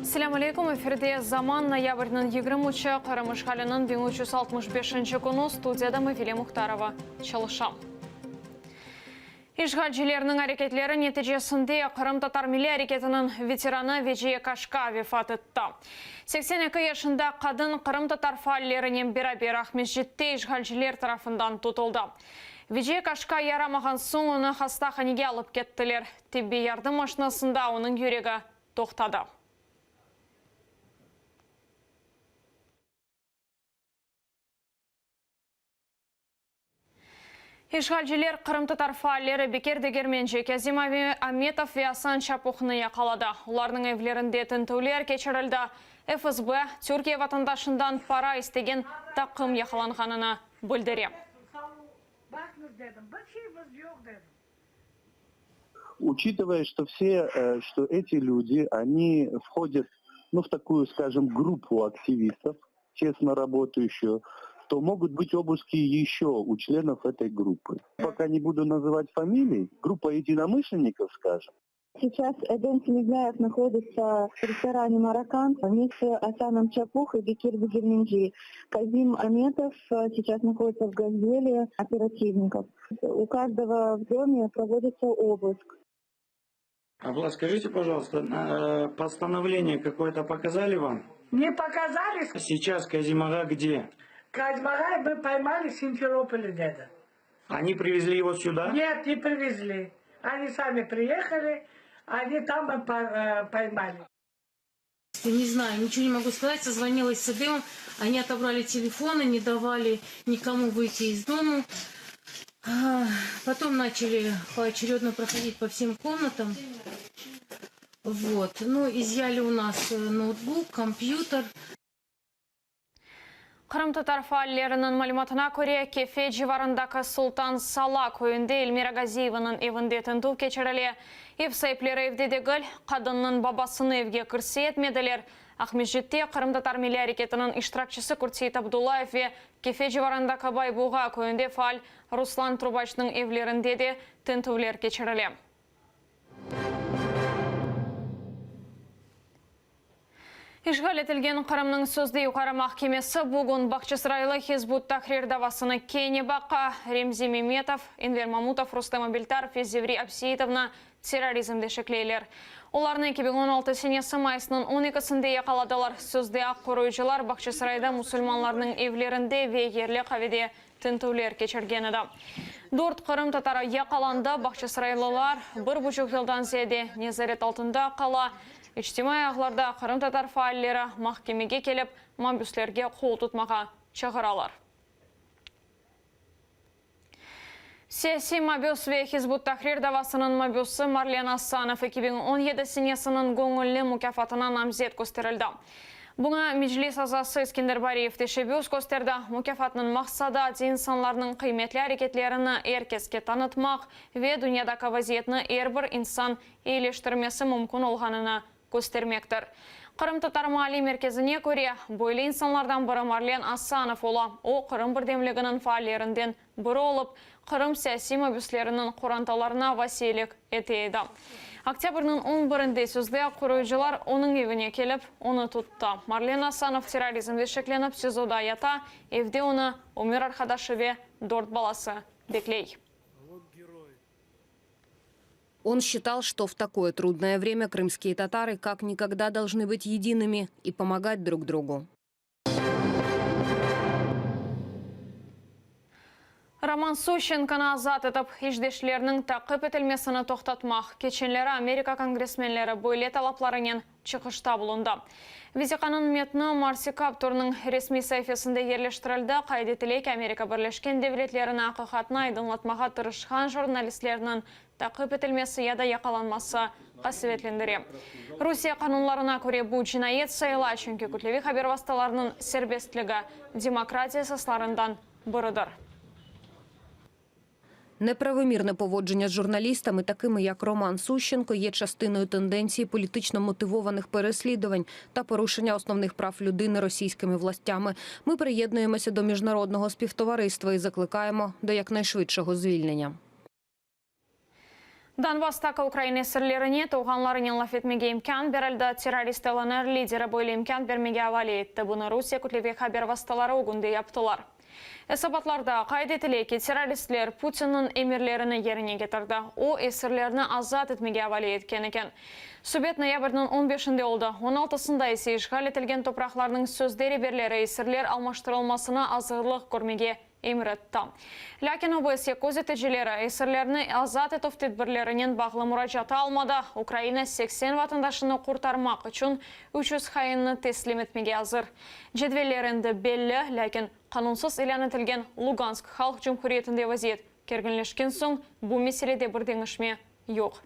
Assalamu alaikum. Efirde Zaman noyabrning 23-chi, Qaramushxalining 1365-chi kuni studiyada Mevile Muxtarova çalışam. İşgalcilerinin hareketleri neticesinde Qırım Tatar Milli Hareketi'nin veteranı Veciye Kaşka vefat etti. 82 yaşında kadın Qırım Tatar faallerinin beraber Ahmetjit'te işgalciler tarafından tutuldu. Veciye Kaşka yaramağın soң onu hastahanege alıp kettiler. Tibbi yardım maşinasında onun yüreği toxtadı. İşgalciler Qırım Tatar faalleri Bekir Degirmenci, Kazim Ametov ve Hasan Çapukh'ını yakaladı. Onların evlerinde tintuvler geçirildi. FSB, Türkiye vatandaşından para istegen takım yakalanğanını bildirdi. Учитывая, что эти люди, они входят, в такую, скажем, группу активистов, честно работающую, то могут быть обыски еще у членов этой группы. Пока не буду называть фамилий, группа единомышленников, скажем. Сейчас Эден Семизляев находится в ресторане «Маракан» вместе с Асаном Чапух и Бекир Дегирменджи. Казим Аметов сейчас находится в «Газели» оперативников. У каждого в доме проводится обыск. Влад, скажите, пожалуйста, постановление какое-то показали вам? Не показали. Сейчас Казимага где? Казимага мы поймали в Симферополе где-то. Они привезли его сюда? Нет, не привезли. Они сами приехали, они там поймали. Не знаю, ничего не могу сказать. Созвонилась с СДМ, они отобрали телефоны, не давали никому выйти из дома. Потом начали поочередно проходить по всем комнатам. Вот. Изъяли у нас ноутбук, компьютер. Qırım Tatar faallerinin malumatına göre Kefe civarındaki Sultan Sala köyünde Elmira Gaziyeva'nın evinde tintuv geçirildi. Ev sahipleri evde degil, kadının babasını evge kirse etmediler. Ahmetjit'te Qırım Tatar Milli Hareketi'nin iştirakçısı Kurtseyit Abdullayev ve Kefe civarındaki Baybuğa köyünde faal Ruslan Trubaç'ның evlerinde de tintuvler geçirildi. İşgal etilgen Qırımның sözde yuqarı mahkemesi bugün Bakçısaraylı Hizbut Tahrir davasını Kenya Baqa, Remzi Memetov, Enver Mamutov, Rustam Abeltarov ve Zevri Abseytovna terrorizmde şekleyler. Onlarını 2016 senesi mayısının 12'sinde yakaladılar. Sözde ak koruyucular Bakçısarayda musulmanlarının evlerinde ve yerli qavede tintuvler geçirgen edi. 4 Qırım Tatarı yakalandı. Bakçısaraylılar 1,5 yıldan ziyade nezaret altında qala. İçtimai ağlarda Qırım Tatar faalleri mahkemege kelip, mabüslerge qol tutmağa çağıralar. Siyasi mabüs ve Hizbut Tahrir davasının mabüsü Marlen Assanov 2017 senesinin gönüllü mükafatına namzet gösterildi. Buna meclis azası İskender Bariyev teşebbüs gösterdi. Mükafatının maksadı insanların kıymetli hareketlerini herkesке tanıtmak ve dünyadaki vaziyetini her bir insan iyileştirmesi mümkün olğanını göstermektir. Qırım Tatar Mali Merkezine göre böyle insanlardan biri Marlen Assanov ola. O Qırım Birdemliginin faallerinden biri olup, Qırım siyasi mabüslerinin kurantalarına vasilik eteydi. Oktyabrның 11'inde sözde koruyucular onun evine kelip, onu tuttu. Marlen Assanov terrorizmde şeklenip sizoda yata, evde onu Ömer arkadaşı ve 4 balası bekley. Он считал, что в такое трудное время крымские татары как никогда должны быть едиными и помогать друг другу. Roman Sushchenka'nı azat etip, işdeşlerinin takip etilmesini toxtatmaq, keçenleri Amerika kongresmenleri böyle talaplarının çıkışta bulundu. Vizikanın metni Marsi Kaptur'un resmi sayfasında yerleştirildi. Qaydetilek Amerika Birleşken Devletlerinin haqiqatını aydınlatmağa tırışkan jurnalistlerinin takip etilmesi ya da yakalanması qasvetlendirir. Rusiya kanunlarına göre bu cinayet sayıla, çünkü kütlevi haber vasıtalarının serbestligi demokratiya esaslarından biridir. Неправомірне поводження з журналістами, такими як Роман Сущенко, є частиною тенденції політично мотивованих переслідувань та порушення основних прав людини російськими властями. Ми приєднуємося до міжнародного співтовариства і закликаємо до якнайшвидшого звільнення. Донбасстағы Украина сірлеріне туғанларының лаф етмеге имкан берілді. Террорист ЛНР лидері бойлы имкан бермеге авали етті. Бұны Русия күтлеве хабер васталары оғынды яптылар. Эсабатларда қайды етілеке террористлер Путиннің емірлеріні еріне кетірді. О есірлеріні азат етмеге авали еткен екен. Субет ноябрьдің 15-інде олды. 16-сында есе işgal етілген топрақларының сөздері берлері есірлер алмаштырылмасына азырлық көрмеге еміретті. Ләкин ОБСЕ көз етежелері есірлеріні азат етіп тедбірлерінен бағлы мұражаты алмады. Украина 80 ватандашыны құртармақ үшін 300 хайынны теслим етмеге азыр. Жедвелерінді белі, ләкин қанунсыз илан етілген Луганск халық жұмхуриетінде вазиет кергінлешкен соң бұл меселеде бірден ішме жоқ.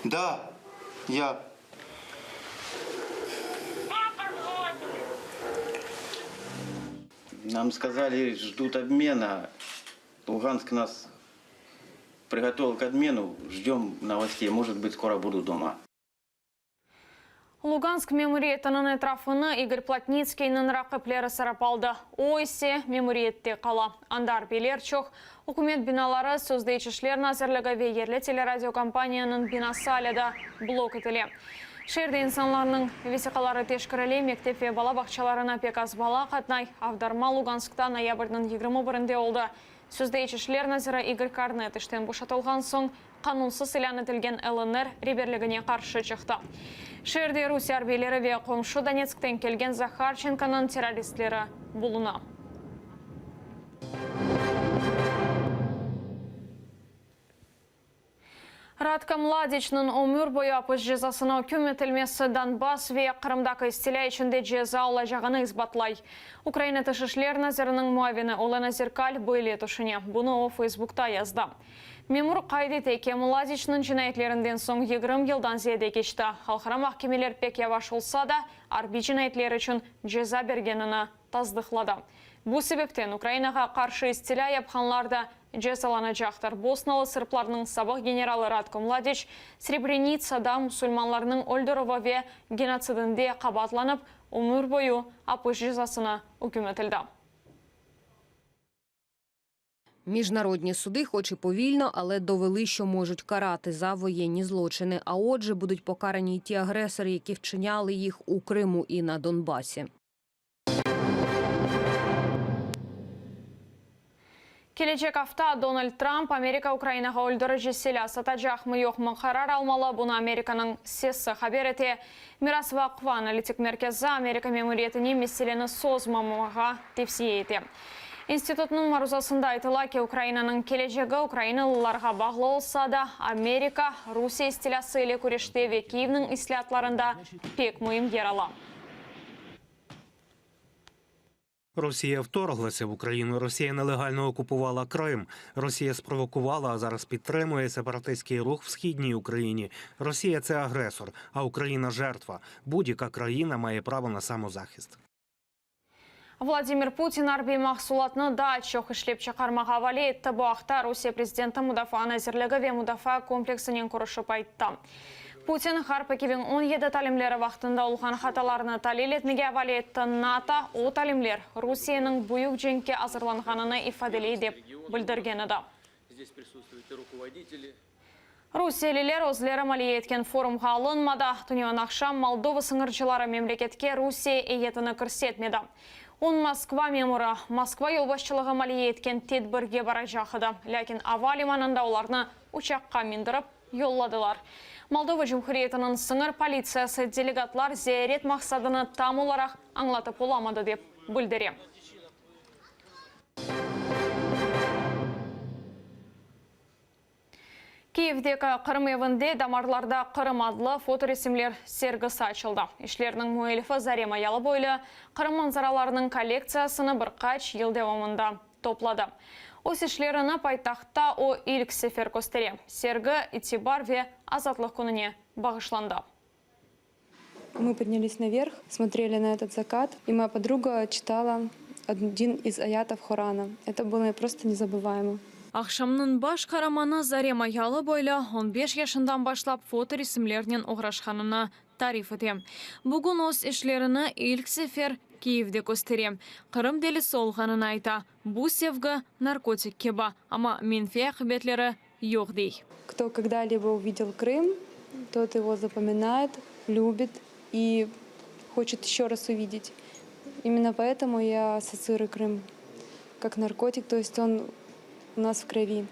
Да, я. Нам сказали, ждут обмена. Луганск нас приготовил к обмену. Ждем новостей. Может быть, скоро буду дома. Луганск мемориетінің этрафыны Игорь Плотницкийнің рақыплері сарапалды. Ойсе мемориетте қала. Андар Белерчух, үкімет биналары сөздейчішлер назырлығы вегерлі телерадиокомпанияның бинасы аледі блок етіле. Шерді инсанларының весиқалары тешкірілі мектепе бала бақчаларына пек аз бала қатнай. Авдарма Луганскта ноябрьдің 21-інде олды. Сөздейчішлер назыры Игорь Карнет іштен бұшатылған соң қанунсыз илан етілген ЛНР реберлігіне қаршы шықты. Шерде Русия арбейлері ве қомшы Донецктен келген Захарченконың террористлері бұлына. Радка Младичның өмір бойы апыз жезасына үкіметілмесі Донбасс ве Қырымдағы істелі ішінде жеза олажағыны избатлай. Украина тышышлер назарының муавины Олена Зеркаль бөйле тұшыне. Бұны о Фейсбукта язды. Мемур қайды теке Младичның жинайтлерінден соң 20 елдан зеде кешті. Халқара махкемелер пек яваш олса да, арби жинайтлер үшін жеза бергеніні таздықлады. Бұл себептен Украинаға қаршы істелі япханларда жезаланacaqtар. Босналы сырпларының сабық генералы Радко Младич Сребреницада мұсылманларының өлдірігі ве геноцидінде қабатланып, өмір бойы апыз жезасына үкіметілді. Міжнародні суди хоч і повільно, але довели, що можуть карати за воєнні злочини. А отже, будуть покарані й ті агресори, які вчиняли їх у Криму і на Донбасі. Келечек авта Дональд Трамп Америка Украинаға өлдірі жеселі сатажақ мұйық мұнқарар алмалы. Бұны Американың сесі хабер ете. Мирас Вақва аналитик меркезі Америка мемориетіне меселені созмамыға тепсие ете. Институтының марузасында айтыла ке Украинаның келечегі Украиналыларға бағлы олса да, Америка Русия истилясы еле көреште ве Киевнің ислатларында пек мұйым ерала. Росія вторглася в Україну. Росія нелегально окупувала Крим. Росія спровокувала, а зараз підтримує сепаратистський рух в Східній Україні. Росія – це агресор, а Україна – жертва. Будь-яка країна має право на самозахист. Владимир Путин арби мақсулатны да чоқ ішлеп чақармаға вали етті. Бұақта Русия президенті Мудафа Назирлігі ве Мудафа комплексінен құрышып айтты. Путин Харпакевин 17 талимлері вақтында ұлған хаталарыны талил етмеге вали етті. НАТО о талимлер Русияның бұйық женге азырланғаныны ифаделей деп білдіргені да. Русиялилер өзлері мали еткен форумға алынмада. Түнеуін ақшам Молдова сыңырчылары мемлекетке Русия ейтіні көрсетмеді. Он Москва меморы, Москва елбасшылығы мали еткен тедбірге бара жақыды. Ләкин ава лиманында оларны ұшаққа мендіріп yolладылар. Молдова Жұмхуриетінің сыңыр полициясы делегатлар зиярет мақсадыны там оларақ аңлатып оламады деп білдіре. Киевдегі Қырым евінде дамарларда Қырым адлы фоторесімлер сергісі açılды. Ішлерінің муэлифі Зарема Ялыбойлы Қырым манзараларының коллекциясыны бірқач ел девамында топлады. Ос ішлеріні пайтақта о илік сефер көстере. Сергі, итибар ве азатлық күніне бағышланды. Мы поднялись наверх, смотрели на этот закат, и моя подруга читала один из аятов Корана. Это было просто незабываемо. Ақшамның баш қараманы Зарема Ялы бойлы 15 yaşından башлап фото ресімлерінен оғрашқанына тариф етем. Бүгін ос ішлеріні ilk сефер Киевде көстерем. Қырым делі солғанын айта. Бұ севгі наркотик кеба, ама менфе қыбетлері жоқ дей. Кто когда-либо увидел Крым, тот его запоминает, любит и хочет еще раз увидеть. Именно поэтому я ассоциирую Крым как наркотик, то есть он у нас в крови.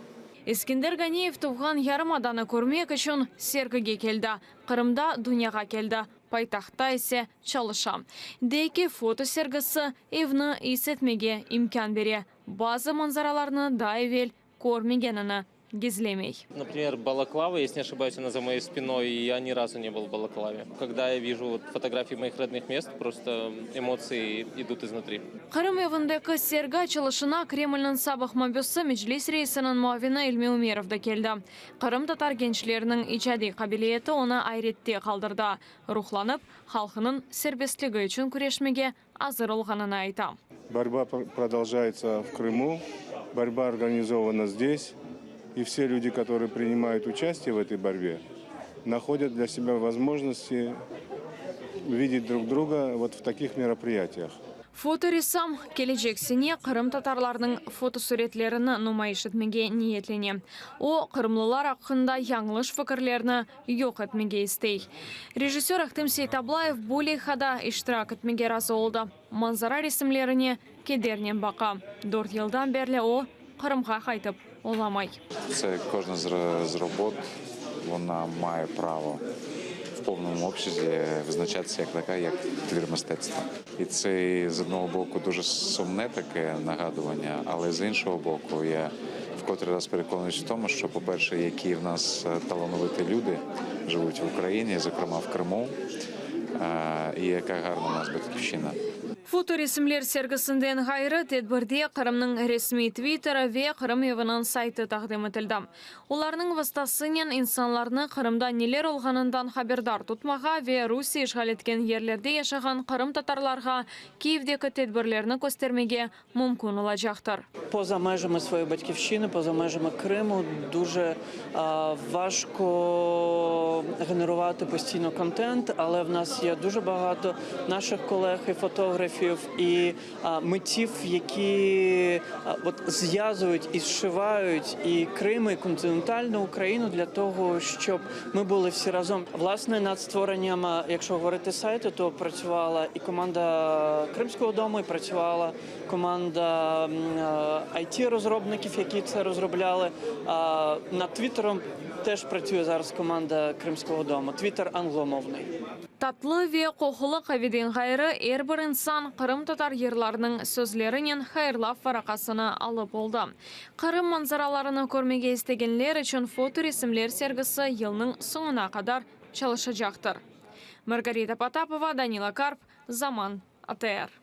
Ескендер Ганиев туған ярым аданы көрмек үшін сергіге келді. Қырымда дүнияға келді. Пайтақта есе чалыша. Дейкі фото сергісі евні есетмеге имкан бере. Базы манзараларны да евел көрмегеніні гизлемей. Например, Балаклава, если не ошибаюсь, она за моей спиной, и я ни разу не был в Балаклаве. Когда я вижу фотографии моих родных мест, просто эмоции идут изнутри. Қырым евіндегі серга чылышына Кремльнің сабық мабюсы Меджлис рейсінің муавина Илме Умеров да келді. Қырым татар генчлерінің ичади қабилеті оны айретте қалдырды. Рухланып, халқының сербестлігі үшін күрешмеге азыр олғанын айта. Борьба продолжается в Крыму, борьба организована здесь. И все люди, которые принимают участие в этой борьбе, находят для себя возможности видеть друг друга вот в таких мероприятиях. Фоторесам келечексіне Қырым татарларының фотосуретлеріні нумайыш етмеге ниетлене. О, қырымлылар ақында яңлыш фікірлеріні yok етмеге істей. Режиссер Ахтым Сейтаблаев Булейхада иштирак етмеге разы олды. Манзара ресімлеріне кедернен бақа. 4 жылдан берлі о Қырымға қайтып оламай. Це кожна з робот, вона має право в повному обсязі визначатися як така, як твір мистецтва. І це, з одного боку, дуже сумне таке нагадування, але з іншого боку, я вкотре раз переконуюсь в тому, що, по-перше, які в нас талановиті люди живуть в Україні, зокрема в Криму, і яка гарна у нас батьківщина. Фоторесімлер сергісінден ғайры тедбірде Қырымның ресми твиттері ве Қырым евінің сайты тақдим етілді. Оларның вастасынен инсанларны Қырымда нелер олғанындан хабердар тұтмаға ве Русия işgal еткен ерлерде яшаған Қырым татарларға Киевдегі тедбірлеріні көстермеге мүмкін олажақтыр. Поза межами своєї батьківщини, поза межами Криму дуже важко генерувати постійно контент, але в нас є дуже багато наших колег і фотографів, і митців, які зв'язують і зшивають і Крим, і континентальну Україну для того, щоб ми були всі разом. Власне, над створенням, якщо говорити сайту, то працювала і команда Кримського дому, і працювала команда IT-розробників, які це розробляли. Над Твіттером теж працює зараз команда Кримського дому. Твіттер англомовний. Татлы ве қоқылы қавиден ғайры әрбір инсан Қырым татар ерларының сөзлерінен хайырлап фарақасыны алып олды. Қырым манзараларыны көрмеге істегенлер үшін фоторесімлер сергісі елінің соңына қадар çalışacaktır. Маргарита Потапова, Данила Карп, Заман, АТР.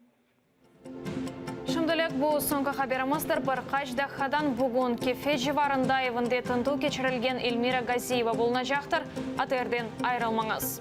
Шымдылық бұл соңғы қаберіміздір бір қажда қадан бүгін кефе живарында евінде тынту кечірілген Эльмира Газиева болына жақтыр. АТРден айрылмаңыз.